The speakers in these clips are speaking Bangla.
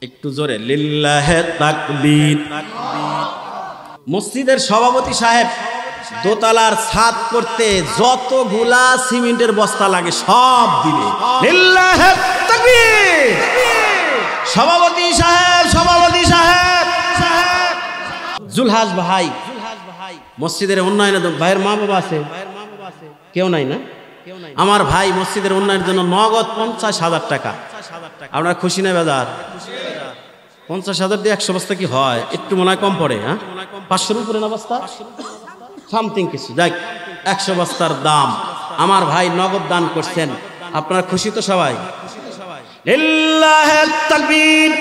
একটু জোরে লিল্লাহে তাকবীর। মসজিদের সভাপতি সাহেব দোতলার ছাদ করতে যতগুলা সিমেন্টের বস্তা লাগে সব দিবে। লিল্লাহে তাকবীর। সভাপতি সাহেব, সভাপতি সাহেব, জুলহাস ভাই মসজিদের উন্নয়নে ভাইয়ের মা বাবা আছে? কেউ নাই না? আমার ভাই মসজিদের উন্নয়নের জন্য নগদ 50,000 টাকা। আপনার খুশি না বেজার? 50,000 দিয়ে 100 বস্তা কি হয়? একটু মনে হয় কম পড়ে। হ্যাঁ, 500-র উপরে না বস্তা, সামথিং কিছু। যাই, 100 বস্তার দাম আমার ভাই নগদ দান করছেন। আপনারা খুশি তো সবাই? লিল্লাহে তাকবীর।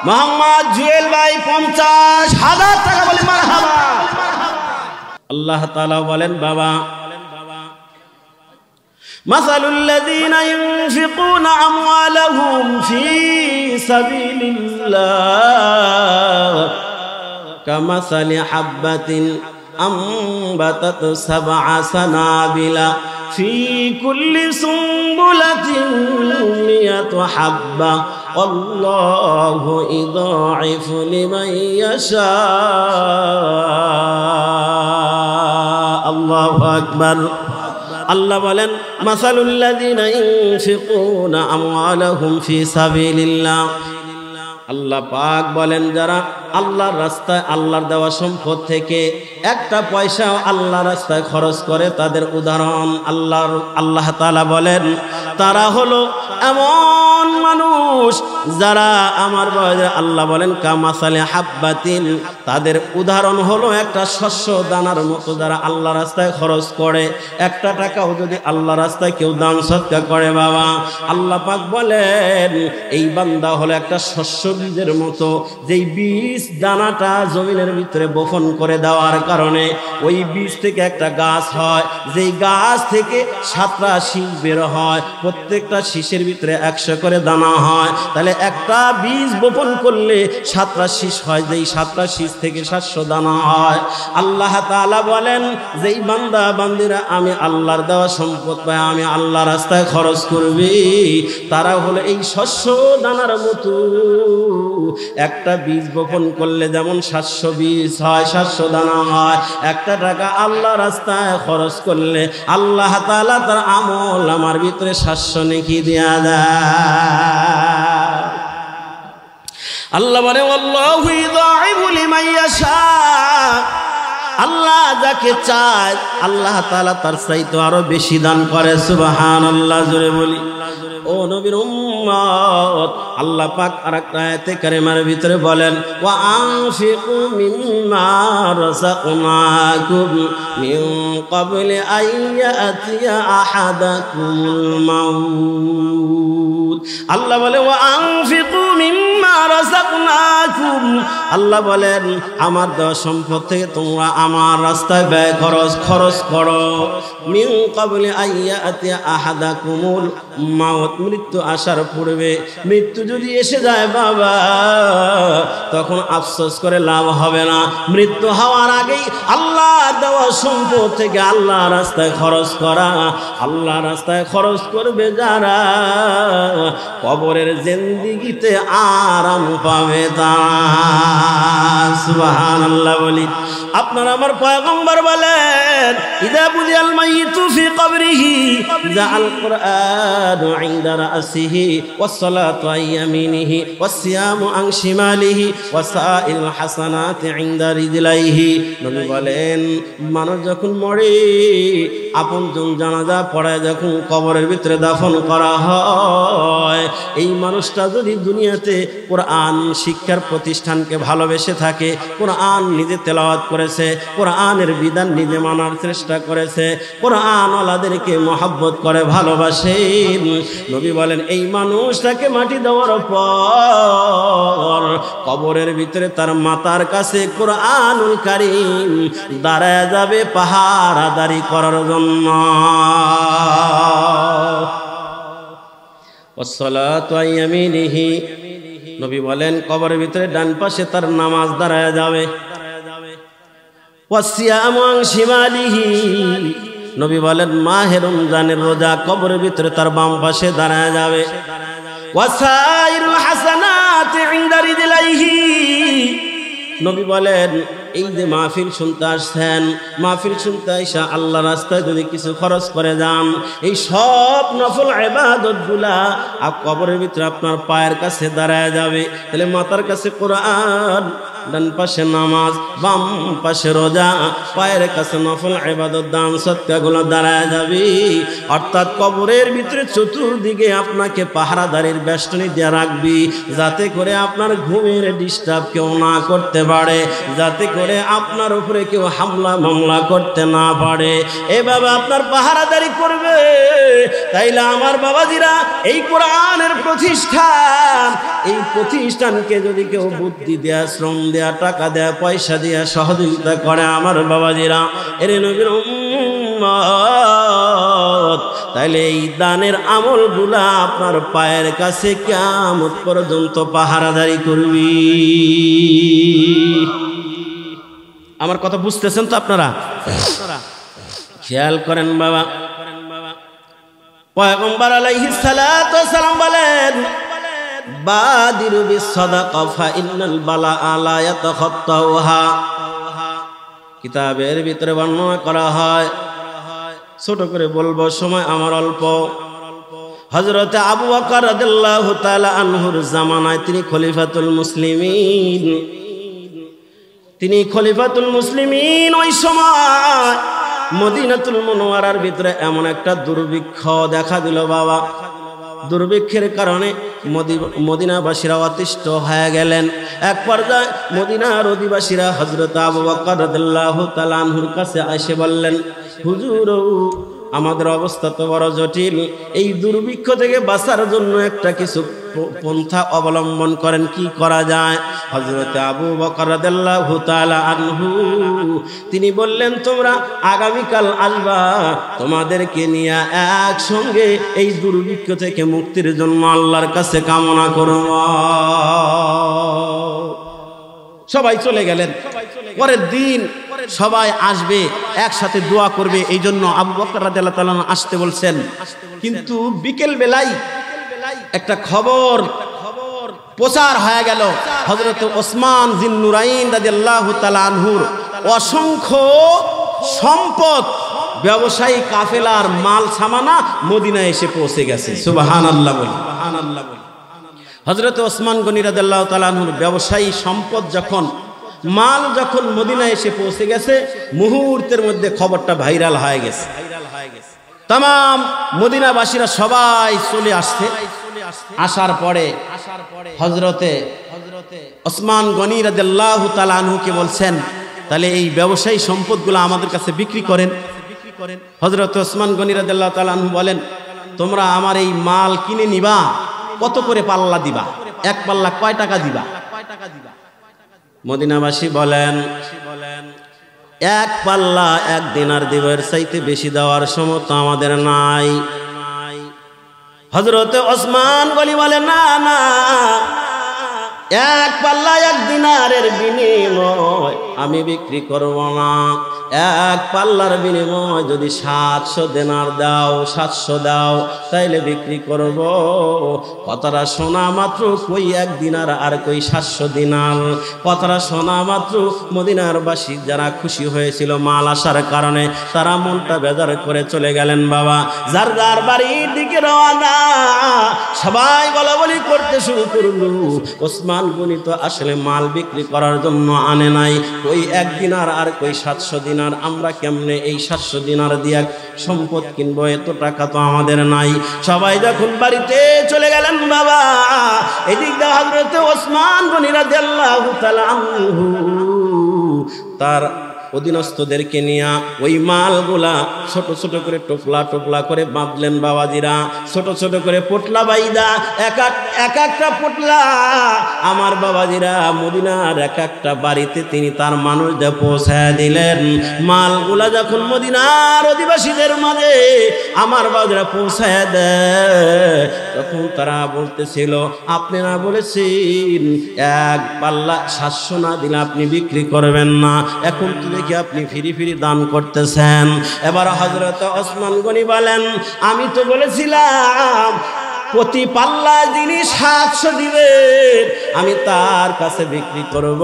মোহাম্মদ জুয়েল ভাই 50,000 টাকা বলে মারহাবা। আল্লাহ তাআলা বলেন, বাবা মাসালুল লাযীনা ইউনফিকুনা আমওয়ালাহুম ফী সাবিলিল্লাহ কামাসালি হাববাতিন আমবাতাত সাবআ সানাবিলা ফী কুল্লি সুমবুলাতিন মিয়াতু হাব্বা আল্লাহু ইদাঈফু লিমান ইয়াশা। আল্লাহু আকবার। আল্লাহ বলেন, মাসালুল লাযীনা ইউনফিকুনা আমওয়ালাহুম ফী সাবিলিল্লাহ। আল্লাহ পাক বলেন, যারা আল্লাহর রাস্তায় আল্লাহর দেওয়া সম্পদ থেকে একটা পয়সা আল্লাহর রাস্তায় খরচ করে, তাদের উদাহরণ আল্লাহ তাআলা বলেন, তারা হলো এমন মানুষ যারা আমার আল্লাহ বলেন কামাসালে হাব্বাতিন, তাদের উদাহরণ হলো একটা শস্য দানার মতো। যারা আল্লাহ রাস্তায় খরচ করে, একটা টাকাও যদি আল্লাহ রাস্তায় কেউ দান সদকা করে, বাবা আল্লাহ পাক বলেন এই বান্দা হলো একটা শস্য বীজের মতো, যেই বীজ দানাটা জমিনের ভিতরে বপন করে দেওয়ার কারণে ওই বীজ থেকে একটা গাছ হয়, যেই গাছ থেকে 7টা শীষ বের হয়, প্রত্যেকটা শীষের ভিতরে 100 করে দানা হয়। তাহলে একটা বীজ বপন করলে 7টা শীষ হয়, যেই 7টা শীষ থেকে 700 দানা হয়। আল্লাহ তাআলা বলেন, যেই বান্দা বান্দিরা আমি আল্লাহর দেওয়া সম্পদ পায় আমি আল্লাহ রাস্তায় খরচ করবি, তারা হলো এই শস্য দানার মতো। একটা বীজ বপন করলে যেমন 700 বীজ হয়, 700 দানা হয়, একটা টাকা আল্লাহ রাস্তায় খরচ করলে আল্লাহ তাআলা তার আমল আমার ভিতরে 700 নেকি দেয়া যায়। আল্লাহ বলে, আল্লাহু ইদাঈফু লিমান ইয়াশা। আল্লাহ যাকে চায় আল্লাহ তাআলা তার চাইতে আরো বেশি দান করে। সুবহানাল্লাহ, জোরে বলি। ও নবীর উম্মত, আল্লাহ পাক আরেকটা আয়াতে কারিমার ভিতরে বলেন, ওয়া আনফিকু মিম্মা রাযাকনাকুম মিন ক্বাবলি আইয়াতিয়া আহাদাকুমুল মাউত। আল্লাহ বলে, ওয়া আনফিকু মিম্মা রাযাকনাকুম। আল্লাহ বলেন আমার দেওয়া সম্পদ থেকে তোমরা আমার রাস্তায় ব্যয় খরচ করো। মিন ক্বাবলি আইয়াতিয়া আহাদাকুমুল মাউত, মৃত্যু আসার পূর্বে, মৃত্যু যদি এসে যায় বাবা তখন আফসোস করে লাভ হবে না। মৃত্যু হওয়ার আগেই আল্লাহ দেওয়া সম্পদ থেকে আল্লাহ রাস্তায় খরচ করা। আল্লাহ রাস্তায় খরচ করবে যারা, কবরের জিন্দেগিতে আরাম পাবে তারা। সুবহানাল্লাহ বলি। আপনারা আমার পয়গম্বর বলেন, ইযা বুদিয়াল মাইয়িতু ফি কবরিহি জাআল কুরআনু ইনদা রাসিহি ওয়াস সালাতু আন ইয়ামিনিহি ওয়াস সিয়ামু আন শিমালিহি ওয়াস সাইরুল হাসানাতি ইনদা রিজলাইহি। নবী বলেন, মানুষ যখন মরে, আপনজন জানাজা পড়ায় যখন কবরের ভিতরে দাফন করা হয়, এই মানুষটা যদি দুনিয়াতে কোরআন শিক্ষার প্রতিষ্ঠানকে ভালোবেসে থাকে, কোরআন নিজে তেলাওয়াত করেছে, কোরআনের বিধান নিজে মানার চেষ্টা করেছে, কোরআন ওয়ালাদেরকে মহব্বত করে ভালোবাসে, নবী বলেন এই মানুষটাকে মাটি দেওয়ার পর কবরের ভিতরে তার মাথার কাছে কোরআনুল কারীম দাঁড়ায় যাবে পাহারাদারি করার জন্য। ওয়াসসালাতু আন ইয়ামিনিহি, নবী বলেন কবরের ভিতরে ডান পাশে তার নামাজ দাঁড়ায় যাবে। ওয়াসিয়ামু আন শিমালিহি, নবী বলেন মাহে রমজানের রোজা কবরের ভিতরে তার বাম পাশে দাঁড়ায় যাবে। ওয়াসাইরুল হাসানাত নবী বলেন এই যে মাহফিল শুনতে আসছেন, মাহফিল শুনতে আইসা আল্লাহ রাস্তায় যদি কিছু খরচ করে যান, এই সব নফল ইবাদতগুলা কবরের ভিতরে আপনার পায়ের কাছে দাঁড়ায় যাবে। তাহলে মাথার কাছে কোরআন, ডান পাশে নামাজ, বাম পাশে রোজা, পায়ের কাছে নফল ইবাদত দান সদকাগুলো দাঁড়ায় যাবে। অর্থাৎ কবরের ভিতরে চতুর্দিকে আপনাকে পাহারাদারির বেষ্টনী দিয়ে রাখবি, যাতে করে আপনার ঘুমের ডিস্টার্ব কেউ না করতে পারে, যাতে করে আপনার উপরে কেউ হামলা মামলা করতে না পারে, এভাবে আপনার পাহারাদারি করবে। তাইলে আমার বাবাজিরা, এই কোরআনের প্রতিষ্ঠান, এই প্রতিষ্ঠানকে যদি কেউ বুদ্ধি দেয়া, শ্রম দেয়া, টাকা দেয়া, পয়সা দেয়া সহযোগিতা করে আমার বাবাজিরা, এর নবীর উম্মত, তাইলে এই দানের আমলগুলা আপনার পায়ের কাছে কিয়ামত পর্যন্ত পাহারাদারি করবি। আমার কথা বুঝতেছেন তো আপনারা? খেয়াল করেন বাবা, পয়গম্বর আলাইহিস সালাতু ওয়াস সালাম বলেন, বাদিরু বিসসাদাকা ফা ইন্নাল বালাআ লা ইয়াতাখাত্তাউহা। কিতাবের ভিতরে বর্ণনা করা হয়, ছোট করে বলবো, সময় আমার অল্প। হযরত আবু বকর রাদিয়াল্লাহু তাআলা আনহুর জামানায় তিনি খলিফাতুল মুসলিমিন, তিনি খলিফাতুল মুসলিমিন। ওই সময় মদিনাতুল মুনাওয়ারার ভিতরে এমন একটা দুর্ভিক্ষ দেখা দিল বাবা। দুর্ভিক্ষের কারণে মদিনাবাসীরা অতিষ্ঠ হয়ে গেলেন। এক পর্যায়ে মদিনার অধিবাসীরা হযরত আবু বকর রাদিয়াল্লাহু তাআলা আনহুর কাছে এসে বললেন, হুজুর, আমাদের অবস্থা তো বড় জটিল, এই দুর্ভিক্ষ থেকে বাঁচার জন্য একটা কিছু পন্থা অবলম্বন করেন, কি করা যায়? হযরত আবু বকর রাদিয়াল্লাহু তাআলা আনহু তিনি বললেন, তোমরা আগামীকাল আসবা, তোমাদেরকে নিয়ে একসঙ্গে এই দুর্ভিক্ষ থেকে মুক্তির জন্য আল্লাহর কাছে কামনা করব। সবাই চলে গেলেন। পরের দিন সবাই আসবে, একসাথে দোয়া করবে, এই জন্য আবু বকর রাদিয়াল্লাহু তাআলা আসতে বলছেন। কিন্তু বিকেল বেলায় একটা খবর প্রচার হয়ে গেল, হযরত ওসমান জিন্নুরাইন রাদিয়াল্লাহু তাআলা আনহুর অসংখ্য সম্পদ, ব্যবসায়ী কাফেলার মাল সামানা মদিনায় এসে পৌঁছে গেছে। সুবহানাল্লাহ বলি, সুবহানাল্লাহ বলি। হযরত ওসমান গনি রাদিয়াল্লাহু তাআলা আনহুর ব্যবসায়ী সম্পদ যখন, মাল যখন মদিনায় এসে পৌঁছে গেছে, মুহূর্তের মধ্যে খবরটা ভাইরাল হয়ে গেছে। তামাম মদিনাবাসীরা সবাই চলে আসছে। আসার পরে হযরতে ওসমান গনি রাদিয়াল্লাহু তাআলা আনহুকে বলছেন, তাহলে এই ব্যবসায়ী সম্পদগুলো আমাদের কাছে বিক্রি করেন। হযরত ওসমান গনি রাদিয়াল্লাহু তাআলা আনহু বলেন, তোমরা আমার এই মাল কিনে নিবা, কত করে পাল্লা দিবা? এক পাল্লা কয় টাকা দিবা? মদিনাবাসী বলেন, এক পাল্লা 1 দিনার দিবের চাইতে বেশি দেওয়ার সমর্থ আমাদের নাই। হযরত ওসমান গনি বলেন, না না, এক পাল্লা 1 দিনারের বিনিময় আমি বিক্রি করব না। এক পাল্লার বিনিময় যদি 700 দিনার দাও, 700 দাও, তাইলে বিক্রি করব। কথাটা শোনা মাত্র কই 1 দিনার আর কই 700 দিনার, কথাটা শোনা মাত্র মদিনার বাসী যারা খুশি হয়েছিল মাল আসার কারণে, তারা মনটা বেজার করে চলে গেলেন বাবা। যার যার বাড়ির দিকে রওনা, সবাই বলাবলি করতে শুরু করলো, ওসমান গনি তো আসলে মাল বিক্রি করার জন্য আনে নাই, কই 1 দিনার আর কই 700 দিনার, আমরা কেমনে এই 700 দিনার দিয়ে সম্পদ কিনবো? এত টাকা তো আমাদের নাই। সবাই যখন বাড়িতে চলে গেলেন বাবা, এদিক দিয়ে হযরত ওসমান গনি রাদিয়াল্লাহু তাআলা আনহু তার অধীনস্থদেরকে নিয়ে ওই মালগুলা ছোট ছোট করে টোপলা টোপলা করে বাঁধলেন বাবাজিরা, ছোট ছোট করে পোটলা বাইদা, এক একটা পোটলা আমার বাবাজিরা মদিনার এক একটা বাড়িতে তিনি তার মানুষদের পৌঁছায় দিলেন। মালগুলা যখন মদিনার অধিবাসীদের মাঝে আমার বাবাজিরা পৌঁছায় দেয়, তখন তারা বলতেছিল, আপনি না বলেছেন এক পাল্লা 700 না দিলে আপনি বিক্রি করবেন না, এখন তো দেখি আপনি ফিরি ফিরি দান করতেছেন। এবার হযরত ওসমান গনি বলেন, আমি তো বলেছিলাম প্রতি পাল্লা যিনি 700 দিবেন আমি তার কাছে বিক্রি করব।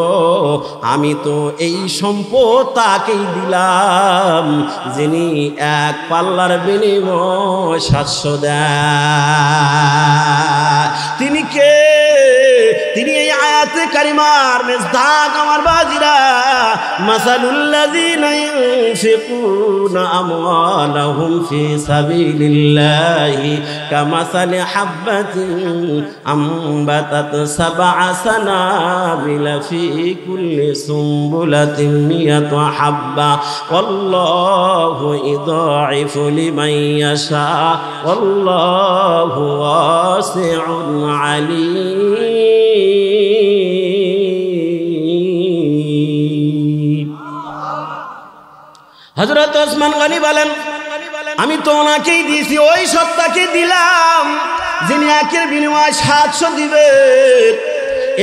আমি তো এই সম্পদ তাকেই দিলাম যিনি এক পাল্লার বিনিময় 700 দেয়। তিনি কে? তিনি এই আয়াতে কারিমার মেজদাক আমার বাজিরা, মাসালুল্লাযীনা ইউনফিকুনা আমওয়ালাহুম ফি সাবিলিল্লাহি কামাসালি হাববাতিন আমবাতাত সাবআ সানাবিলা ফি কুল্লি সুমবুলাতিন মিয়াতু হাব্বা ওয়াল্লাহু ইদাইফু লিমান ইয়াশা ওয়াল্লাহু ওয়াসিউন আলীম। হযরত ওসমান গনি বলেন, আমি তো ওনাকেই দিয়েছি, ওই সত্তাকে দিলাম যিনি একের বিনিময়ে 700 দিবে।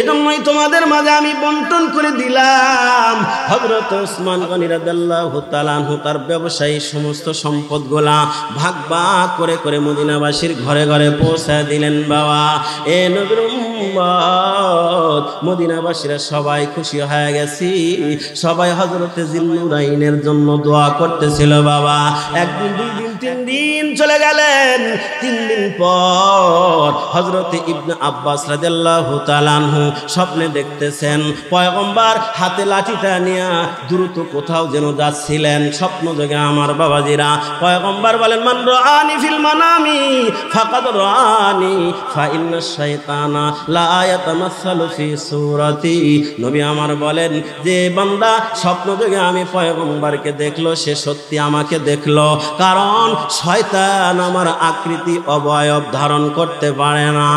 এজন্যই তোমাদের মাঝে আমি বন্টন করে দিলাম। হযরত ওসমান গনি রাদিয়াল্লাহু তাআলা আনহু তার ব্যবসায়ী সমস্ত সম্পদগুলা ভাগ ভাগ করে করে মদিনাবাসীর ঘরে ঘরে পৌঁছায় দিলেন। বাবা, এ নবীর উম্মত, মদিনাবাসীরা সবাই খুশি হয়ে গেছি। সবাই হযরতে জিন্নুরাইনের জন্য দোয়া করতেছিল। বাবা, একদিন, 2 দিন, 3 দিন চলে গেলেন। 3 দিন পর হযরতে ইবনে আব্বাস রাদিয়াল্লাহু তাআলা আনহু স্বপ্নে দেখতেছেন পয়গম্বর হাতে লাঠিটা নিয়ে দ্রুত কোথাও যেন যাচ্ছিলেন। স্বপ্ন যোগে আমার বাবাজিরা, পয়গম্বর বলেন, মান রাআনি ফিল মানামি ফাকাদ রাআনি ফা ইন্নাশ শাইতানা লা ইয়াতামাসসালু ফি সূরাতি। নবী আমার বলেন, যে বান্দা স্বপ্ন যোগে আমি পয়গম্বরকে দেখলো সে সত্যি আমাকে দেখলো, কারণ শয়তান আমার আকৃতি অবয়ব ধারণ করতে পারে না।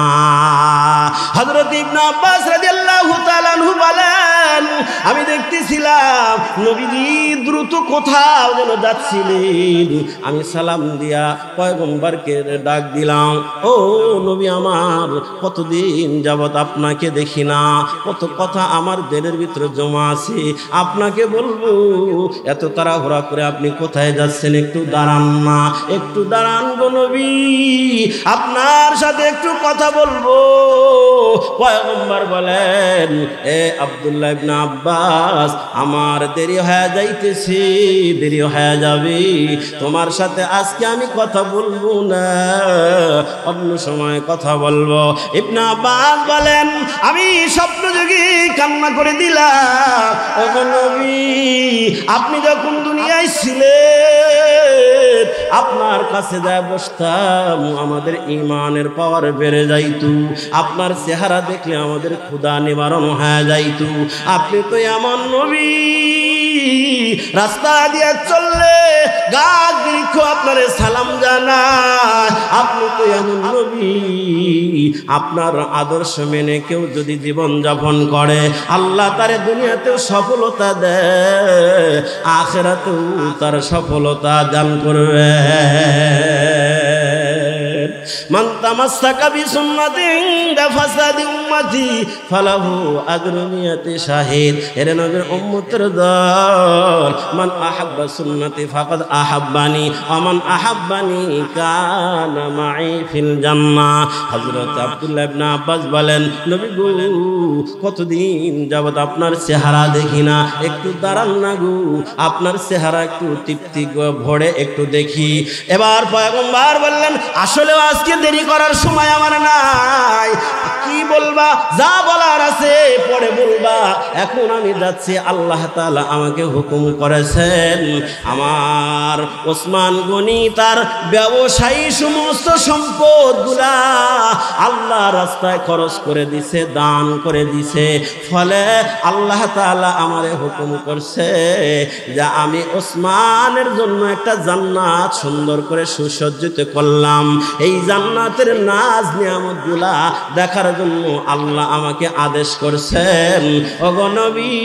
হযরত ইবনে আব্বাস রাদিয়াল্লাহু তাআলা আনহু বলেন, আমি দেখতেছিলাম নবীজি দ্রুত কোথাও যেন যাচ্ছিলেন। আমি সালাম দিয়া পয়গম্বরকে ডাক দিলাম, ও নবী আমার, কতদিন যাবত আপনাকে দেখি না, কত কথা আমার দেহের ভিতরে জমা আছে, আপনাকে বলবো, এত তাড়াহুড়া করে আপনি কোথায় যাচ্ছেন? একটু দাঁড়ান না, একটু দাঁড়ান গো নবী, আপনার সাথে একটু কথা বলবো। পয়গম্বর বলেন, এ আব্দুল্লাহ ইবনে আব্বাস, আমার দেরি হয়ে যাইতেছে, দেরি হয়ে যাবে, তোমার সাথে আজকে আমি কথা বলবো না, অন্য সময় কথা বলবো। ইবনে আব্বাস বলেন, আমি স্বপ্ন যোগে কান্না করে দিলাম, ও নবী, আপনি যখন দুনিয়ায় ছিলেন আপনার কাছে যা বসতাম আমাদের ঈমানের পাওয়ার বেড়ে যাইতো, আপনার চেহারা দেখলে আমাদের ক্ষুধা নিবারণ হয়ে যাইতো। আপনি তো এমন নবী, রাস্তা দিয়ে চললে গাছ বৃক্ষ আপনারে সালাম জানায়। আপনি তো এমন নবী, আপনার আদর্শ মেনে কেউ যদি জীবন যাপন করে আল্লাহ তারে দুনিয়াতেও সফলতা দেয়, আখিরাতেও তার সফলতা দান করবে। মান তামাসসাকা বিসুন্নতি ইনদা ফাসাদি উম্মতি ফালাহু আজরু মিয়াতি শাহিদ। এর নবীর উম্মতের দল, মান আহাব্বা সুন্নতি ফাকাদ আহাব্বানি ওয়া মান আহাব্বানি কানা মাই ফিল জান্নাহ। হযরত আব্দুল্লাহ ইবনে আব্বাস বলেন, নবী গো, কতদিন যাবত আপনার চেহারা দেখি না, একটু দাঁড়ান না গো, আপনার চেহারা একটু তৃপ্তি ভরে একটু দেখি। এবার পয়গম্বর বললেন, আসলে আজকে দেরি করার সময় আমার নাই, কি বলবা, যা বলার আছে পরে বলবা, এখন আমি যাচ্ছি, আল্লাহ তাআলা আমাকে হুকুম করেছেন আমার ওসমান গনি তার ব্যবসায়ী সমস্ত সম্পদগুলা আল্লাহ রাস্তায় খরচ করে দিছে, দান করে দিছে। ফলে আল্লাহ তাআলা আমারে হুকুম করছে যে আমি ওসমানের জন্য একটা জান্নাত সুন্দর করে সুসজ্জিত করলাম। এই জান্নাতের নাজ নিয়ামতগুলা দেখার জন্য আল্লাহ আমাকে আদেশ করছেন, ওগো নবী,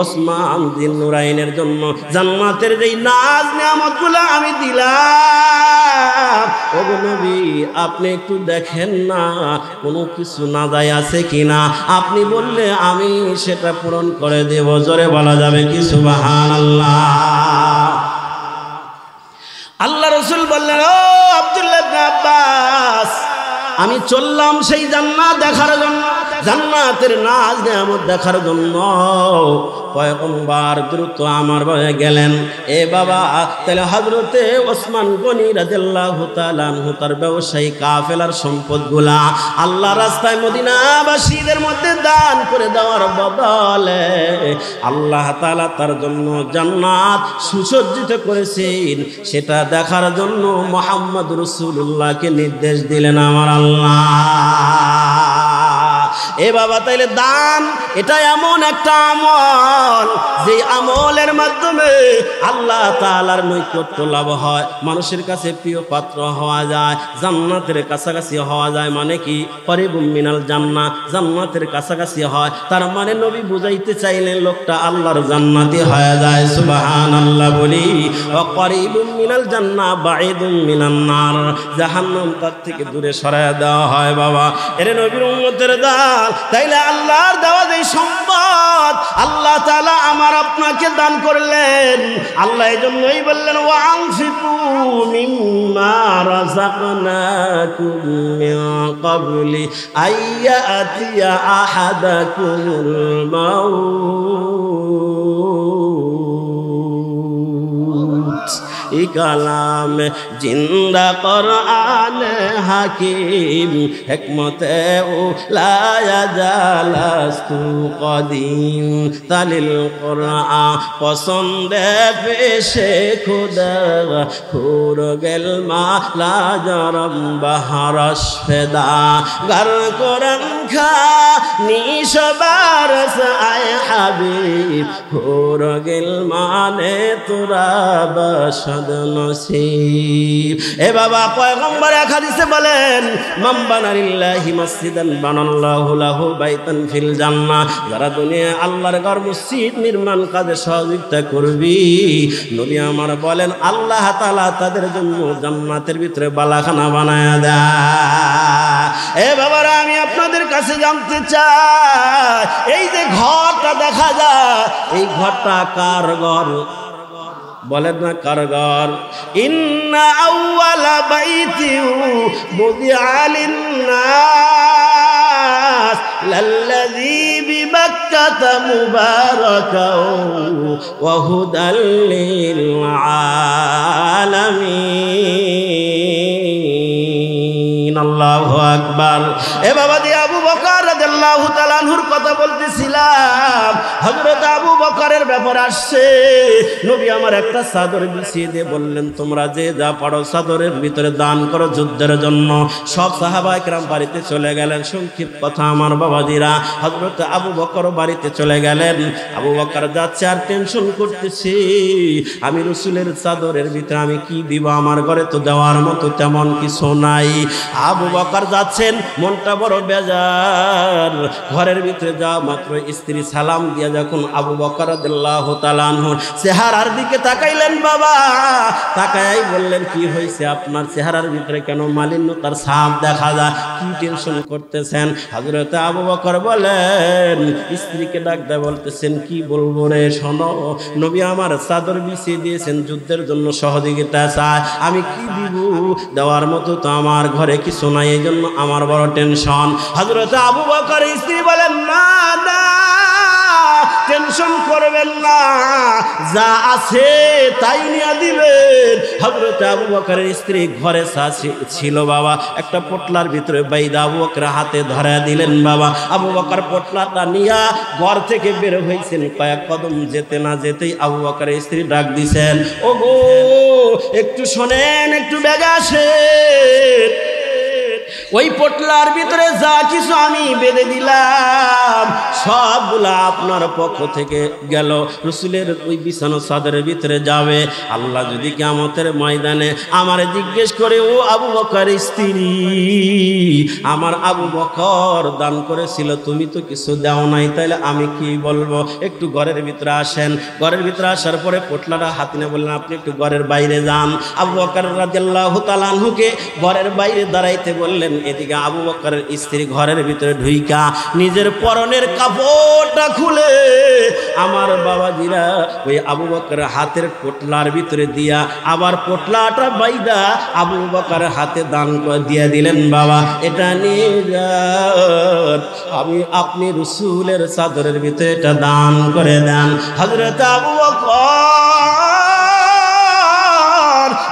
ওসমান জিন্নুরাইনের জন্য জান্নাতের যেই নাজ নিয়ামতগুলা আমি দিলাম, ওগো নবী, আপনি একটু দেখেন না কোনো কিছু না যায় আছে কিনা, আপনি বললে আমি সেটা পূরণ করে দেব। জোরে বলা যাবে কি সুবহানাল্লাহ? আল্লাহ রাসূল বললেন, ও আব্দুল্লাহ ইবনে আব্বাস, আমি চললাম সেই জান্নাত দেখার জন্য, জান্নাতের নাজ নেয়ামত দেখার জন্য। পয়গম্বর দ্রুত আমার বাড়ি গেলেন। এ বাবা, তাহলে হযরতে ওসমান গনি রাদিয়াল্লাহু তাআলা আনহু তার ব্যবসায়ী কাফেলার সম্পদগুলা আল্লাহ রাস্তায় মদিনাবাসীদের মধ্যে দান করে দেওয়ার বদলে আল্লাহ তাআলা তার জন্য জান্নাত সুসজ্জিত করেছেন। সেটা দেখার জন্য মুহাম্মদ রাসূলুল্লাহকে নির্দেশ দিলেন আমার আল্লাহ। এ বাবা, তাইলে দান এটা এমন একটা আমল, যে আমলের মাধ্যমে আল্লাহ তাআলার নৈকট্য লাভ হয়, মানুষের কাছে প্রিয় পাত্র হওয়া যায়, জান্নাতের কাছাকাছি হওয়া যায়। মানে কি? করিবুম মিনাল জান্নাহ, জান্নাতের কাছাকাছি হয়। তার মানে নবী বুঝাইতে চাইলেন লোকটা আল্লাহর জান্নাতি হয়ে যায়। সুবহানাল্লাহ বলি। ওয়া করিবুম মিনাল জান্নাহ বাঈদুম মিনান নার, জাহান্নাম তার থেকে দূরে সরায় দেওয়া হয়। বাবা, এর নবীর উম্মতের দান। তাইলে আল্লাহর দেওয়া যে সম্পদ আল্লাহ তাআলা আমার আপনাকে দান করলেন, আল্লাহ এজন্যই বললেন ওয়া আনফিকু মিম্মা রাযাকনাকুম মিন ক্বাবলি আইয়াতিয়া আহাদাকুমুল মাউত। এই কালাম জিন্দা কোরআন হাকিম হিকমতে লা ইয়াজালাস্তু কদিম তালিল কোরআন পছন্দে পেশে খুদা ফুর গেল মা লা জরম বাহারস ফেদা গর কোরআন খা নিশবার সায় হাবিব ফুর গেল মানে তোরা বাসাদ নসিব। এ বাবা, পয়গম্বর এক হাদিসে বলেন মান বানা লিল্লাহি মসজিদান বানাল্লাহু লাহু বাইতান ফিল জান্নাহ, যারা দুনিয়া আল্লাহর ঘর মসজিদ নির্মাণ কাজে সহযোগিতা করবি, নবী আমার বলেন আল্লাহ তাআলা তাদের জন্য জান্নাতের ভিতরে বালাখানা বানায়া দেয়। এ বাবারা, আমি আপনাদের কাছে জানতে চাই, এই যে ঘরটা দেখা যায়, এই ঘরটা কার ঘর? বলেন না কার ঘর? ইন্না আউওয়ালা বাইতিউ বুদিআ লিন্নাস লাল্লাযী বিবাক্কাতা মুবারাকাও ওয়া হুদাল লিল আলামিন। আল্লাহু আকবার। এ বাবা, দিয়ে আবু বকর রাদিয়াল্লাহু তাআলা আনহুর কথা বলতেছিলাম। হযরত আবু বকরের ব্যাপার আসছে। নবী আমার একটা চাদর বিছিয়ে দিয়ে বললেন তোমরা যে যা পারো চাদরের ভিতরে দান করো যুদ্ধের জন্য। সব সাহাবায়ে কেরাম বাড়িতে চলে গেলেন। সংক্ষিপ্ত কথা আমার বাবাজিরা, হযরত আবু বকর বাড়িতে চলে গেলেন। আবু বকর যাচ্ছে আর টেনশন করতেছে, আমি রাসূলের চাদরের ভিতরে আমি কি দিব? আমার ঘরে তো দেওয়ার মতো তেমন কিছু নাই। আবু বকর যাচ্ছেন, মনটা বড় বেজার। ঘরের ভিতরে যাওয়া মাত্র স্ত্রী সালাম দিয়া যখন আবু বকর রাদিয়াল্লাহু তাআলা আনহুর চেহারার দিকে তাকাইলেন, বাবা তাকাই বললেন কি হয়েছে আপনার চেহারার ভিতরে কেন মালিন্যতার ছাপ দেখা যায়? কি টেনশন করতেছেন? হযরত আবু বকর বলেন, স্ত্রীকে ডাক দেয় বলতেছেন কি বলবো রে, শোনো নবী আমার চাদর বিছিয়ে দিয়েছেন, যুদ্ধের জন্য সহযোগিতা চায়, আমি কি দিব? দেওয়ার মতো তো আমার ঘরে কিছু নাই, এই জন্য আমার বড় টেনশন। হযরত আবু বকর স্ত্রী বলেন না না, টেনশন করবেন না, যা আছে তাই নিয়ে দিবেন। হযরত আবু বকরের স্ত্রী ঘরে ছিল বাবা, একটা পোটলার ভিতরে বাইদা আবু বকরের হাতে ধরে দিলেন। বাবা আবু বকর পোটলাটা নিয়ে ঘর থেকে বের হয়েছেন। কয়েক কদম যেতে না যেতেই আবু বকরের স্ত্রী ডাক দিছেন, ওগো একটু শোনেন, একটু বেগে আসেন। ওই পোটলার ভিতরে যা কিছু আমি বেঁধে দিলাম সবগুলা আপনার পক্ষ থেকে গেল, রাসূলের ওই বিছানো চাদরের ভিতরে যাবে। আল্লাহ যদি কিয়ামতের ময়দানে আমার জিজ্ঞেস করে, ও আবু বকর স্ত্রী, আমার আবু বকর দান করেছিল, তুমি তো কিছু দাও নাই, তাইলে আমি কি বলবো? একটু ঘরের ভিতরে আসেন। ঘরের ভিতরে আসার পরে পোটলাটা হাতে নিয়ে বললেন, আপনি একটু ঘরের বাইরে যান। আবু বকর রাদিয়াল্লাহু তাআলা আনহুকে ঘরের বাইরে দাঁড়াইতে বললেন। এদিকে আবু বকরের স্ত্রী ঘরের ভিতরে ঢুইকা নিজের পরনের কাপড়টা খুলে আমার বাবাজিরা ওই আবু বকরের হাতের পোটলার ভিতরে দিয়া আবার পোটলাটা বাইদা আবু বকরের হাতে দান করে দিয়ে দিলেন, বাবা এটা নিয়ে যান, আমি আপনি রসুলের চাদরের ভিতরে এটা দান করে দেন। হযরত আবু বকর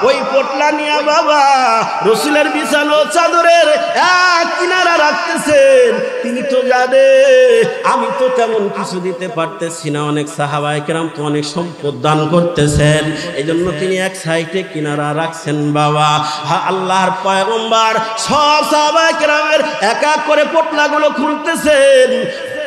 ওই পোটলা নিয়ে বাবা রসুলের বিছানো চাদরের এক কিনারা রাখতেছেন। তিনি তো জানে আমি তো তেমন কিছু দিতে পারতেছি না, অনেক সাহাবায়ে কেরাম তো অনেক সম্পদ দান করতেছেন, এই জন্য তিনি এক সাইডে কিনারা রাখছেন। বাবা আল্লাহর পয়গম্বর সব সাহাবায়ে কেরামের এক এক করে পোটলাগুলো খুলতেছেন।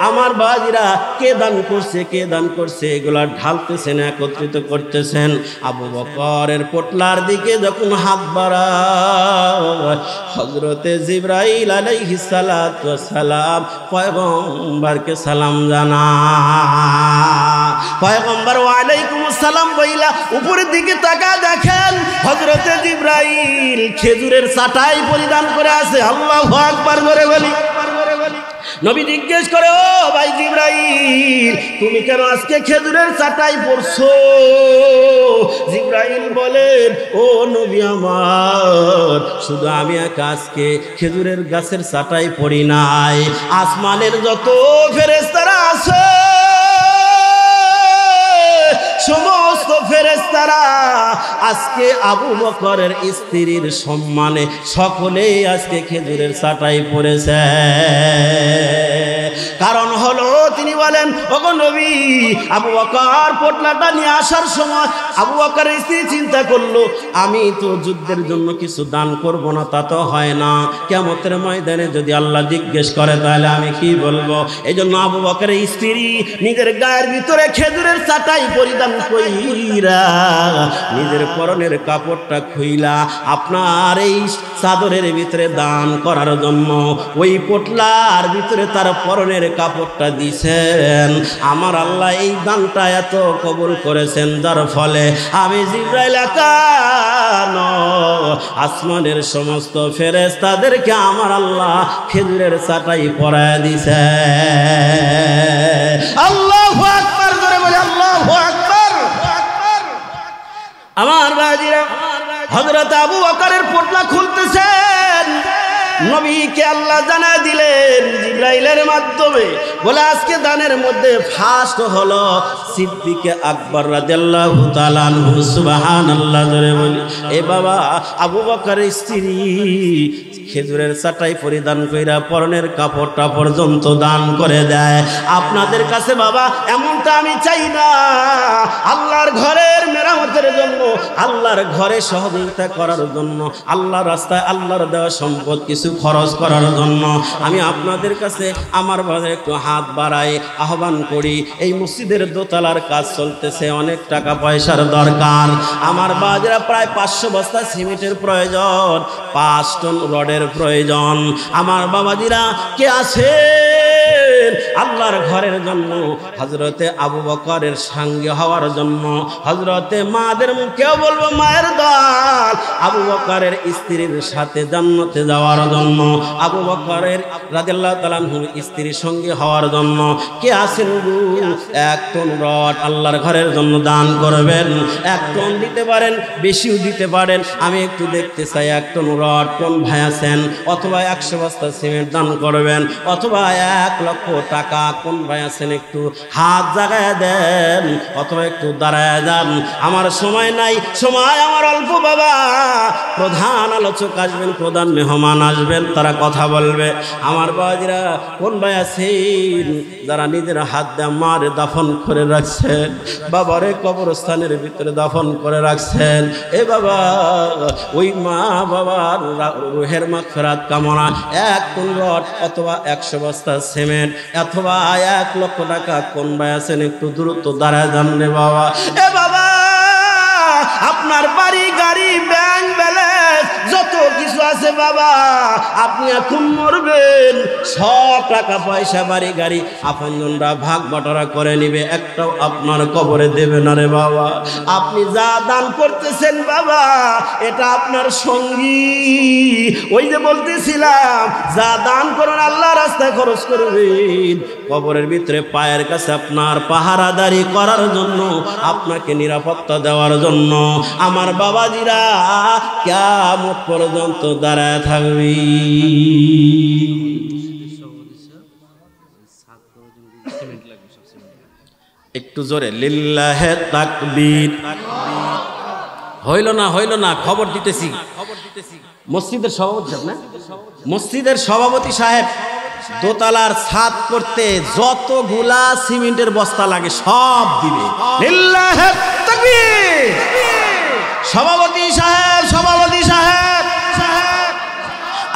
আমার বাজিরা কে দান করছে কে দান করছে এগুলা ঢালতেছেন, একত্রিত করতেছেন। আবু বকরের পোটলার দিকে যখন হাত বাড়ায় হযরতে জিবরাইল আলাইহিস সালাতু ওয়াস সালাম পয়গম্বরকে সালাম জানায়। পয়গম্বর ওয়ালাইকুমুস সালাম বইলা উপরের দিকে তাকায় দেখেন হযরতে জিবরাইল খেজুরের চাটাই পরিধান করে আছে। আল্লাহু আকবার করে বলি। নবী জিজ্ঞেস করে, ও ভাই জিবরাইল তুমি কেন আজকে খেজুরের চাটাই পরছো? জিবরাইল বলেন, ও নবী আমার, শুধু আমি আজকে খেজুরের গাছের চাটাই পরি নাই, আসমানের যত ফেরেশতারা আছে সমস্ত ফেরেশতারা আজকে আবু বকরের স্ত্রীর সম্মানে সকলেই আজকে খেজুরের চাটাই পড়েছে। কারণ হলো তিনি বলেন, ওগো নবী, আবু বকর পোটলাটা নিয়ে আসার সময় আবু বকরের স্ত্রী চিন্তা করলো আমি তো যুদ্ধের জন্য কিছু দান করব না, তা তো হয় না, কিয়ামতের ময়দানে যদি আল্লাহ জিজ্ঞেস করে তাহলে আমি কি বলবো? এই জন্য আবু বকরের স্ত্রী নিজের গায়ের ভিতরে খেজুরের চাটাই পরিধান কইরা নিজের পরনের কাপড়টা খুইলা আপনার এই চাদরের ভিতরে দান করার জন্য ওই পোটলার ভিতরে তার পরনের কাপড়টা দিছেন। আমার আল্লাহ এই দানটা এত কবুল করেছেন, যার ফলে আমি জিবরাইল আসমানের সমস্ত ফেরেশতাদেরকে আমার আল্লাহ খেজুরের চাটাই পরায় দিছে। আল্লাহু আকবার করে বলে আল্লাহু আকবার। আমার বাজিরা হযরত আবু বকরের পোটলা খুলতেছেন, নবীকে আল্লাহ জানায় দিলেন জিবরাইলের মাধ্যমে, বলে আজকে দানের মধ্যে ফার্স্ট হলো সিদ্দিকে আকবর রাদিয়াল্লাহু তাআলা আনহু। সুবহানাল্লাহ জোরে বলি। এ বাবা আবু বকরের স্ত্রী খেজুরের চাটাই পরিধান কইরা পরনের কাপড়টা পর্যন্ত দান করে দেয়। আপনাদের কাছে বাবা এমনটা আমি চাই না। আল্লাহর ঘরের মেরামতের জন্য, আল্লাহর ঘরে সহযোগিতা করার জন্য, আল্লাহর রাস্তায় আল্লাহর দেওয়া সম্পদ কিছু খরচ করার জন্য আমি আপনাদের কাছে আমার বাজারে একটু হাত বাড়াই আহ্বান করি। এই মসজিদের দোতলার কাজ চলতেছে, অনেক টাকা পয়সার দরকার। আমার বাজারে প্রায় 500 বস্তা সিমেন্টের প্রয়োজন, 5 টন রডের প্রয়োজন। আমার বাবাজিরা কে আছে আল্লাহর ঘরের জন্য হযরতে আবু বকরের সঙ্গে হওয়ার জন্য, হযরতে মাদের মুখেও বলবো মায়ের দল আবু বকরের স্ত্রীর সাথে জান্নাতে যাওয়ার জন্য, আবু বকরের রাদিয়াল্লাহু তাআলা আনহুর স্ত্রীর সঙ্গে হওয়ার জন্য কে আছেন? 1 টন রড আল্লাহর ঘরের জন্য দান করবেন। 1 টন দিতে পারেন, বেশিও দিতে পারেন, আমি একটু দেখতে চাই 1 টন রড কোন ভাই আছেন? অথবা 100 বস্তা সিমেন্ট দান করবেন, অথবা 1 লক্ষ টাকা কোন ভাই আছেন? একটু হাত জাগায় দেন, অথবা একটু দাঁড়ায় যান। আমার সময় নাই, সময় আমার অল্প বাবা। প্রধান আলোচক আসবেন, প্রধান মেহমান আসবেন, তারা কথা বলবে। আমার বাবাজিরা কোন ভাই আছেন যারা নিজের হাত দিয়ে মারে দাফন করে রাখছেন, বাবারে কবরস্থানের ভিতরে দাফন করে রাখছেন? এ বাবা ওই মা বাবার রুহের মাগফিরাত কামনা 1 টন রড অথবা 100 বস্তা সিমেন্ট অথবা 1 লক্ষ টাকা কোন ভাই আছেন? একটু দ্রুত দাঁড়ায় যান রে বাবা। এ বাবা আপনার বাড়ি গাড়ি ব্যাংক ব্যালেন্স যত এত কিছু আছে বাবা, আপনি এখন মরবেন, সব টাকা পয়সা বাড়ি গাড়ি আপনজনরা ভাগ বাটোয়ারা করে নিবে, একটাও আপনার কবরে দেবে না রে বাবা। আপনি যা দান করতেছেন বাবা, এটা আপনার সঙ্গী। ওই যে বলতেছিলাম, যা দান করুন আল্লাহ রাস্তায় খরচ করবেন, কবরের ভিতরে পায়ের কাছে আপনার পাহারাদারি করার জন্য, আপনাকে নিরাপত্তা দেওয়ার জন্য আমার বাবাজিরা কিয়ামত পর্যন্ত দাঁড়ায় থাকবে। একটু জোরে লিল্লাহে তাকবীর। হইল না, খবর দিতেছি। মসজিদের সভাপতি সাহেব না, মসজিদের সভাপতি সাহেব দোতলার ছাদ করতে যতগুলা সিমেন্টের বস্তা লাগে সব দিবে। লিল্লাহে তাকবীর। সভাপতি সাহেব, সভাপতি সাহেব,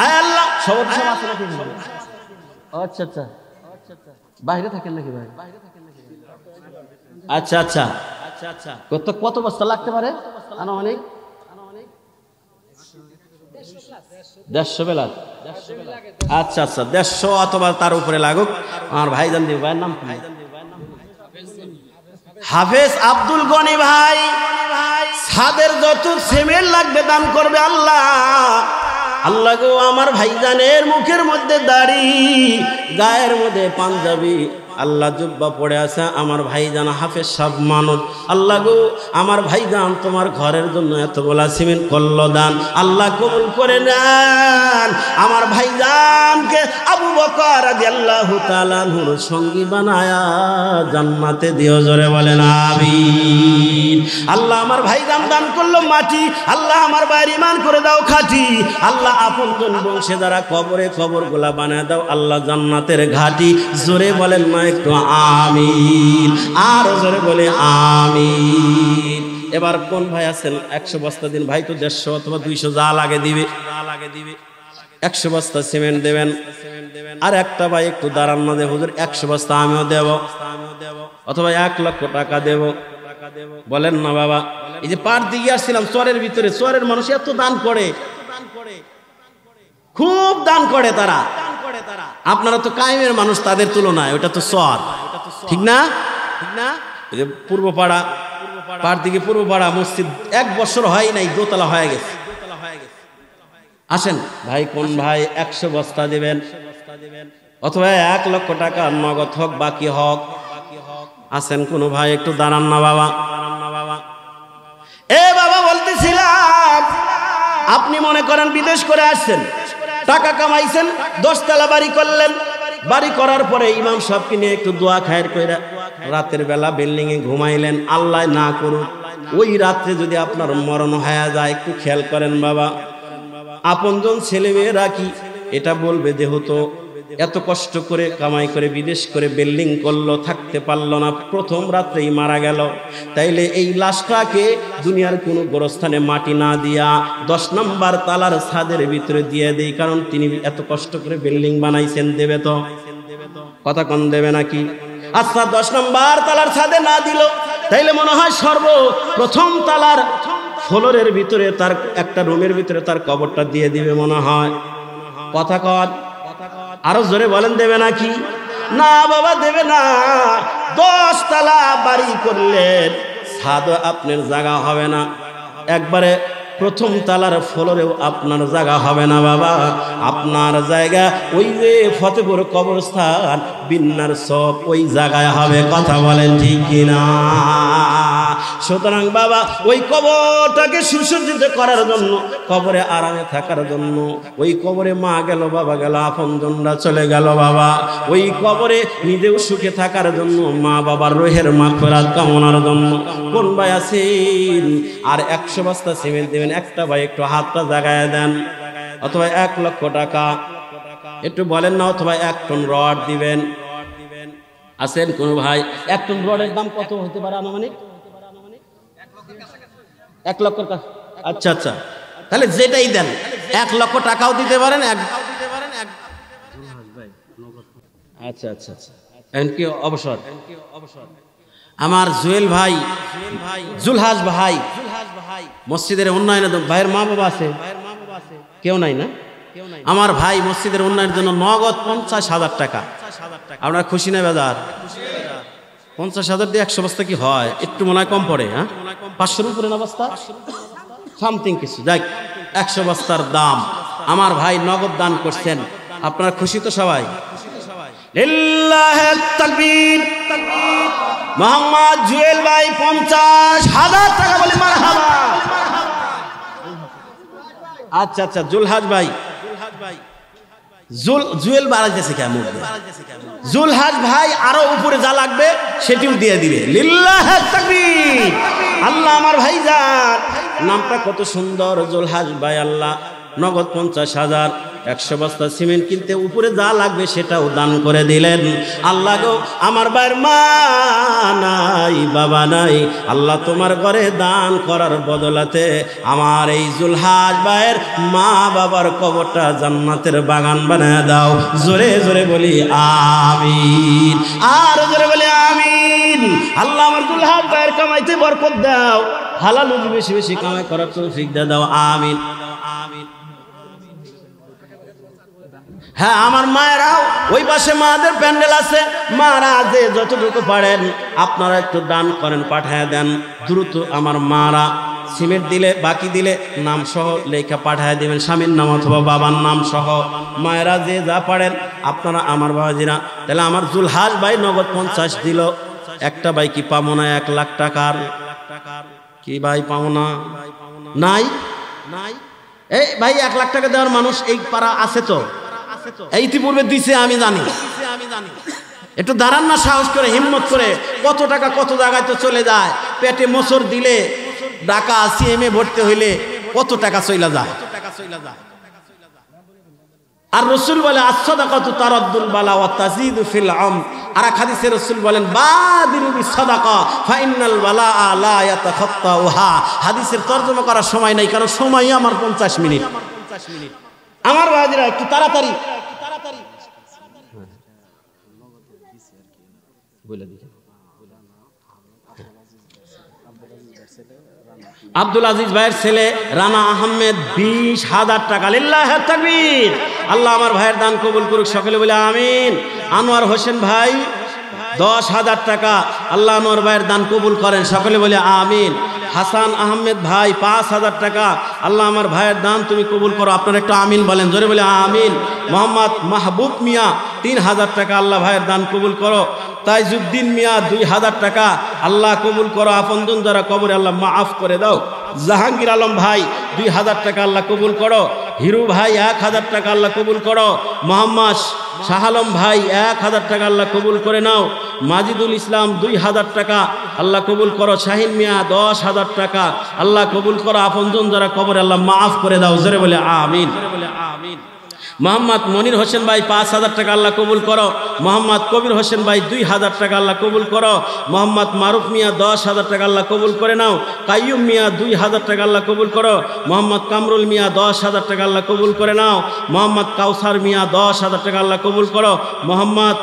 আয় আল্লাহ, সভাপতি সাহেব আছে নাকি? আচ্ছা আচ্ছা, বাইরে থাকেন নাকি ভাই? আচ্ছা আচ্ছা, কত বস্তা লাগতে পারে আনুমানিক? 150 বেলা। আচ্ছা আচ্ছা, 150 অথবা তার উপরে লাগুক। আমার ভাইজান দিব, ভাইয়ের নাম কি? হাফেজ আব্দুল গনি ভাই। ছাদের যত সিমেন্ট লাগবে দান করবে আল্লাহ। আল্লাহ গো, আমার ভাইজানের মুখের মধ্যে দাড়ি, গায়ের মধ্যে পাঞ্জাবি, আল্লাহ জুব্বা পড়ে আছে আমার ভাইজান হাফেজ সাহেব মানুষ। আল্লাহ গো, আমার ভাইজান তোমার ঘরের জন্য এতগুলা সিমেন্ট করলো দান, আল্লাহ কবুল করে নেন। আমার ভাইজানকে আবু বকর রাদিয়াল্লাহু তাআলা আনহুর সঙ্গী বানায়া জান্নাতে দিও, জোরে বলেন আমিন। আল্লাহ আমার ভাইজান দান করলো মাটি, আল্লাহ আমার ভাইয়ের ঈমান করে দাও খাঁটি। আল্লাহ আপনজন বংশে যারা কবরে কবরগুলা বানায় দাও, আল্লাহ জান্নাতের ঘাটি। জোরে বলেন না একটু আমিন, আর জোরে বলে আমিন। এবার কোন ভাই আছেন 100 বস্তা দিন? ভাই তো 150 অথবা 200 যা লাগে দিবে। 100 বস্তা সিমেন্ট দেবেন। আর একটা ভাই একটু দাঁড়ান না, দে হুজুর 100 বস্তা আমিও দেব, অথবা 1 লক্ষ টাকা দেব। বলেন না বাবা। এই যে পার দিকে আসছিলাম চরের ভিতরে, চরের মানুষ এত দান করে, খুব দান করে তারা। আপনারা তো কায়েমের মানুষ, তাদের তুলনায় ওটা তো চর, ঠিক না? এই যে পূর্বপাড়া, পার দিকে পূর্বপাড়া মসজিদ 1 বছর হয় নাই, দোতলা হয়ে গেছে। আসেন ভাই, কোন ভাই 100 বস্তা দিবেন, অথবা 1 লক্ষ টাকা নগদ হোক বাকি হোক। আছেন কোন ভাই? একটু দাঁড়ান না বাবা। এ বাবা, বলতেছিলাম, আপনি মনে করেন বিদেশ করে আসছেন, টাকা কামাইছেন, 10 তলা বাড়ি করলেন। বাড়ি করার পরে ইমাম সাহেবকে নিয়ে একটু দোয়া খায়ের কইরা রাতের বেলা বিল্ডিং এ ঘুমাইলেন। আল্লাহ না করুক ওই রাত্রে যদি আপনার মরণ হয়ে যায়, একটু খেয়াল করেন বাবা। আপনজন ছেলে মেয়েরা কি এটা বলবে, যেহেতু এত কষ্ট করে কামাই করে বিদেশ করে বিল্ডিং করলো, থাকতে পারলো না, প্রথম রাত্রেই মারা গেল, তাইলে এই লাশটাকে দুনিয়ার কোনো গোরস্থানে মাটি না দিয়া 10 নম্বর তালার ছাদের ভিতরে দিয়ে দেই, কারণ তিনি এত কষ্ট করে বিল্ডিং বানাইছেন। দেবে তো? কথা কোন দেবে নাকি? আচ্ছা, 10 নম্বর তালার ছাদে না দিল, তাইলে মনে হয় সর্বপ্রথম তালার ফ্লোরের ভিতরে তার একটা রুমের ভিতরে তার কবরটা দিয়ে দিবে মনে হয়। কথা কন, আরো জোরে বলেন, দেবে নাকি? না বাবা, দেবে না। 10 তলা বাড়ি করলেন, ছাদ আপনার জায়গা হবে না, একবারে প্রথম তালার ফ্লোরেও আপনার জায়গা হবে না বাবা। আপনার জায়গা ওই যে ফতেপুর কবরস্থান, বিন্নার সব ওই জায়গায় হবে। কথা বলেন ঠিক কিনা? সুতরাং বাবা, ওই কবরটাকে সুসজ্জিত করার জন্য, কবরে আরামে থাকার জন্য, ওই কবরে মা গেল, বাবা গেল, আপনজনরা চলে গেল বাবা, ওই কবরে নিজেও সুখে থাকার জন্য, মা বাবার রোহের মাগফিরাত কামনার জন্য কোন ভাই আছেন আর 100 বস্তা সিমেন্ট দেবেন? একটা ভাই একটু হাতটা জাগায় দেন, অথবা 1 লক্ষ টাকা একটু বলেন না, অথবা 1 টন রড দিবেন। আছেন কোন ভাই? 1 টন রডের দাম কত হতে পারে আনুমানিক? 1 লক্ষ টাকা। আচ্ছা আচ্ছা, তাহলে যেটাই দেন 1 লক্ষ টাকাও দিতে পারেন। আচ্ছা আচ্ছা আচ্ছা, এখন কি অবসর? আমার জুয়েল ভাই, জুলহাস ভাই, মসজিদের উন্নয়নে ভাইয়ের মা বাবা আছে, কেউ নাই না? আমার ভাই মসজিদের উন্নয়নের জন্য নগদ 50,000 টাকা। আপনার খুশি না বেজার? 50,000 দিয়ে 100 বস্তা কি হয়? একটু মনে হয় কম পড়ে। হ্যাঁ, 500-র উপরে না বস্তা, সামথিং কিছু। যাই, 100 বস্তার দাম আমার ভাই নগদ দান করছেন। আপনারা খুশি তো সবাই? লিল্লাহি তাকবীর। মোহাম্মদ জুয়েল ভাই 50,000 টাকা বলে মারহাবা। আচ্ছা আচ্ছা, জুলহাজ ভাই, জুয়েল বাড়াইতেছে কেমন? জুলহাজ ভাই আরো উপরে যা লাগবে সেটিও দিয়ে দিবে। লিল্লাহি তাকবীর। আল্লাহ আমার ভাই যান নামটা কত সুন্দর, জুলহাজ ভাই। আল্লাহ নগদ 50,000, 100 বস্তা সিমেন্ট কিনতে উপরে যা লাগবে সেটাও দান করে দিলেন। আল্লাহ গো, আমার ভাইয়ের মা নাই, বাবা নাই। আল্লাহ তোমার ঘরে দান করার বদলাতে আমার এই জুলহাজ ভাইয়ের মা বাবার কবরটা জান্নাতের বাগান বানায় দাও। জোরে জোরে বলি আমিন, আর জোরে বলি আমিন। আল্লাহ আমার জুলহাজ ভাইয়ের কামাইতে বরকত দাও, হালাল রুজি বেশি বেশি কামাই করার তৌফিক দাও। আমিন। হ্যাঁ, আমার মায়েরাও ওই পাশে মাদের প্যান্ডেল আছে, মারা যে যতটুকু পারেন আপনারা একটু দান করেন, পাঠায় দেন দ্রুত। আমার মারা সিমেন্ট দিলে, বাকি দিলে নাম সহ লেখা পাঠায় দিবেন, স্বামীর নাম অথবা বাবার নাম সহ। মায়েরা যে যা পারেন আপনারা, আমার বাবাজিরা। তাহলে আমার জুলহাজ ভাই নগদ 50 দিল। একটা ভাই কি পাবো না 1 লাখ টাকার? কি ভাই পাবো না? নাই নাই। এই ভাই 1 লাখ টাকা দেওয়ার মানুষ এই পাড়া আছে তো? এই ইতিপূর্বে দিছে, আমি জানি। একটু দাঁড়ান না, সাহস করে, হিম্মত করে। কত টাকা কত জায়গায় তো চলে যায়। পেটে মোচড় দিলে, ঢাকা সিএমএ ভর্তি হইলে কত টাকা চলে যায়। আর রাসূল বলে as-সাদাকাতু তারাদ্দুল বালা ওয়া তাজিদু ফিল আম। আর হাদিসে রাসূল বলেন বাদিরু বিস-সাদাকা ফা ইন্নাল বালাআ লা ইয়াতাখাত্তাউহা। হাদিসের তরজমা করার সময় নাই, কারণ সময়ই আমার 50 মিনিট। আমার বাবাজিরা একটু তাড়াতাড়ি বলে দিই। আব্দুল আজিজ ভাইয়ের ছেলে রানা আহমেদ 20,000 টাকা। লিল্লাহি তাকবীর। আল্লাহ আমার ভাইয়ের দান কবুল করুক, সকলে বলে আমিন। আনোয়ার হোসেন ভাই 10,000 টাকা। আল্লাহ আনোয়ার ভাইয়ের দান কবুল করেন, সকলে বলে আমিন। হাসান আহমেদ ভাই 5,000 টাকা। আল্লাহ আমার ভাইয়ের দান তুমি কবুল করো। আপনারা একটু আমিন বলেন, জোরে বলে আমিন। মোহাম্মদ মাহবুব মিয়া 3,000 টাকা। আল্লাহ ভাইয়ের দান কবুল করো। তাইজুদ্দিন মিয়া 2,000 টাকা। আল্লাহ কবুল করো, আপনজন যারা কবরে আল্লাহ মাফ করে দাও। জাহাঙ্গীর আলম ভাই 2,000 টাকা। আল্লাহ কবুল করো। হিরু ভাই 1,000 টাকা। আল্লাহ কবুল করো। মোহাম্মদ শাহ আলম ভাই 1,000 টাকা। আল্লাহ কবুল করে নাও। মাজিদুল ইসলাম 2,000 টাকা। আল্লাহ কবুল করো। শাহিন মিয়া 10,000 টাকা। আল্লাহ কবুল করো, আপনজন যারা কবরে আল্লাহ মাফ করে দাও। জোরে বলে আমিন। মোহাম্মদ মনির হোসেন ভাই 5,000 টাকা। আল্লাহ কবুল করো। মোহাম্মদ কবির হোসেন ভাই 2,000 টাকা। আল্লাহ কবুল করো। মোহাম্মদ মারুফ মিয়া 10,000 টাকা। আল্লাহ কবুল করে নাও। কাইয়ুম মিয়া 2,000 টাকা। আল্লাহ কবুল করো। মোহাম্মদ কামরুল মিয়া 10,000 টাকা। আল্লাহ কবুল করে নাও। মোহাম্মদ কাউসার মিয়া 10,000 টাকা। আল্লাহ কবুল করো। মোহাম্মদ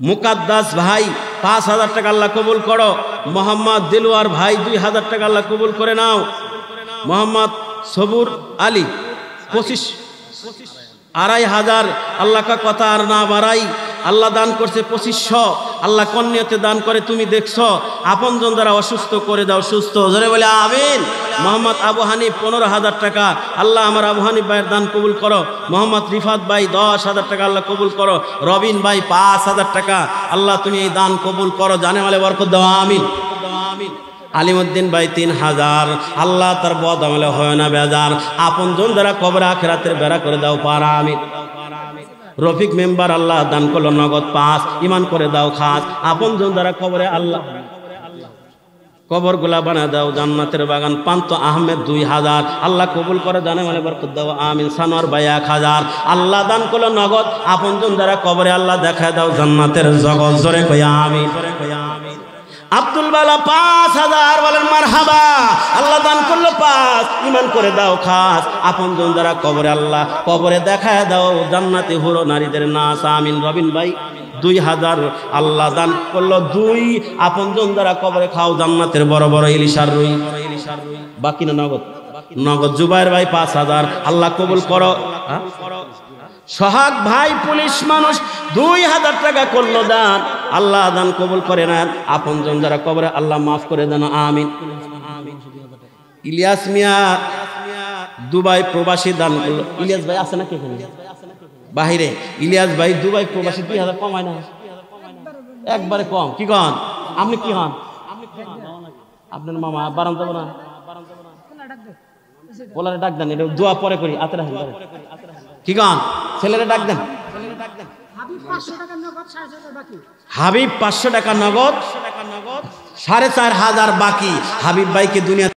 মুকাদ্দাস ভাই 5,000 টাকা। আল্লাহ কবুল করো। মোহাম্মদ দিলওয়ার ভাই 2,000 টাকা। আল্লাহ কবুল করে নাও। মোহাম্মদ সবুর আলী 2,500। আল্লাহ কা কথা আর না বাড়াই। আল্লাহ দান করছে 2,500। আল্লাহ কন্যাতে দান করে তুমি দেখছো। আপনজন দ্বারা অসুস্থ করে দাও সুস্থ। জোরে বলে আমিন। মোহাম্মদ আবু হানিফ 15,000 টাকা। আল্লাহ আমার আবু হানিফ ভাইয়ের দান কবুল করো। মোহাম্মদ রিফাত ভাই 10,000 টাকা। আল্লাহ কবুল করো। রবিন ভাই 5,000 টাকা। আল্লাহ তুমি এই দান কবুল করো, জানে মালে বরকত দাও। আমিন। আলিমউদ্দিন ভাই 3,000। আল্লাহ তার বদ আমলে হয় না বেজার। আপনজন দ্বারা কবরে আখিরাতের বেড়া করে দাও পারা। আমিন। রফিক মেম্বার আল্লাহ দান করলো নগদ 5। ইমান করে দাও খাস। আপনজন দ্বারা কবরে আল্লাহ কবর গুলা বানা দাও জান্নাতের বাগান। পান্ত আহমেদ 2,000। আল্লাহ কবুল করে, জানে মানে বরকত দাও। আমিন। সানোয়ার ভাই 1,000। আল্লাহ দান করলো নগদ। আপনজন দ্বারা কবরে আল্লাহ দেখায় দাও জান্নাতের জগৎ। জোরে কই আমিন। আব্দুল বালা 5,000 বলেন মারহাবা। আল্লাহ দান করলো 5। ইমান করে দাও খাস। আপনজন যারা কবরে আল্লাহ কবরে দেখায় দাও জান্নাতি হুরো নারীদের নাচ। আমিন। রবিন ভাই 2,000। আল্লাহ দান করলো 2। আপনজন যারা কবরে খাও জান্নাতের বড় বড় ইলিশার রুই। বাকি না নগদ? নগদ। জুবাইর ভাই 5,000, আল্লাহ কবুল করো। সোহাগ ভাই পুলিশ মানুষ, 2,000 টাকা করলো দান, আল্লাহ দান কবুল করে না। আপনজন যারা কবরে আল্লাহ মাফ করে দেন, আমিন। ইলিয়াস মিয়া দুবাই প্রবাসী দান করলো। ইলিয়াস ভাই আছে নাকি এখানে বাহিরে? ইলিয়াস ভাই দুবাই প্রবাসী 2,000 কমায় না, একবারে কম। কি কন আপনি? কি হন আপনার মামা? বারাম যাবো না, বলারে ডাক দেন, এটা দোয়া পরে করি। আতে রাখেন, কি কন? ছেলেরা ডাক দেন। হাবিব 500 টাকা নগদ, 4,500 বাকি। হাবিব ভাইকে দুনিয়া